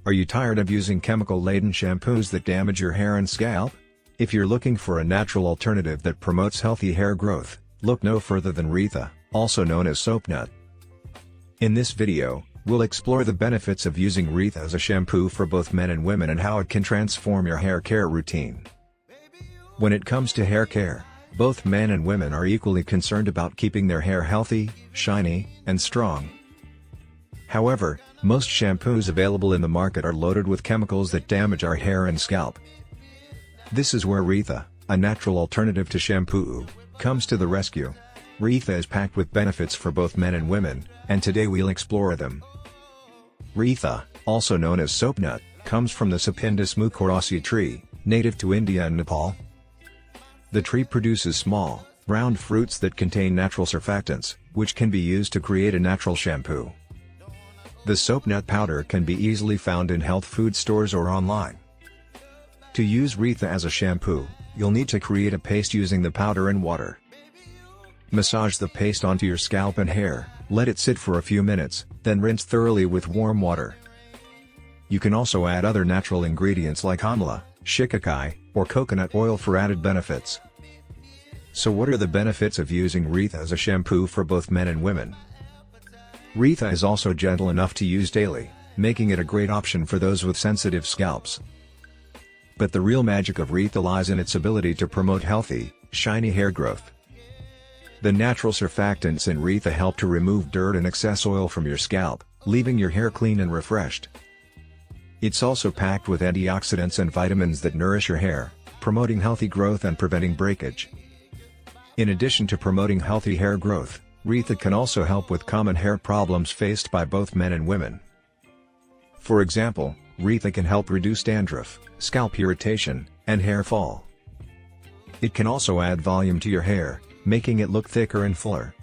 Are you tired of using chemical-laden shampoos that damage your hair and scalp? If you're looking for a natural alternative that promotes healthy hair growth, look no further than Reetha, also known as soapnut. In this video, we'll explore the benefits of using Reetha as a shampoo for both men and women and how it can transform your hair care routine. When it comes to hair care, both men and women are equally concerned about keeping their hair healthy, shiny, and strong. However, most shampoos available in the market are loaded with chemicals that damage our hair and scalp. This is where Reetha, a natural alternative to shampoo, comes to the rescue. Reetha is packed with benefits for both men and women, and today we'll explore them. Reetha, also known as soapnut, comes from the Sapindus mucorosea tree, native to India and Nepal. The tree produces small, round fruits that contain natural surfactants, which can be used to create a natural shampoo. The soapnut powder can be easily found in health food stores or online. To use Reetha as a shampoo, you'll need to create a paste using the powder and water. Massage the paste onto your scalp and hair, let it sit for a few minutes, then rinse thoroughly with warm water. You can also add other natural ingredients like amla, shikakai, or coconut oil for added benefits. So what are the benefits of using Reetha as a shampoo for both men and women? Reetha is also gentle enough to use daily, making it a great option for those with sensitive scalps. But the real magic of Reetha lies in its ability to promote healthy, shiny hair growth. The natural surfactants in Reetha help to remove dirt and excess oil from your scalp, leaving your hair clean and refreshed. It's also packed with antioxidants and vitamins that nourish your hair, promoting healthy growth and preventing breakage. In addition to promoting healthy hair growth, Reetha can also help with common hair problems faced by both men and women. For example, Reetha can help reduce dandruff, scalp irritation, and hair fall. It can also add volume to your hair, making it look thicker and fuller.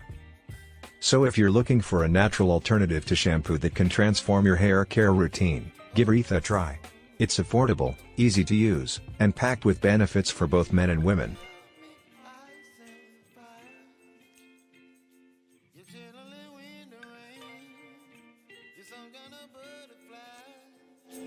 So if you're looking for a natural alternative to shampoo that can transform your hair care routine, give Reetha a try. It's affordable, easy to use, and packed with benefits for both men and women.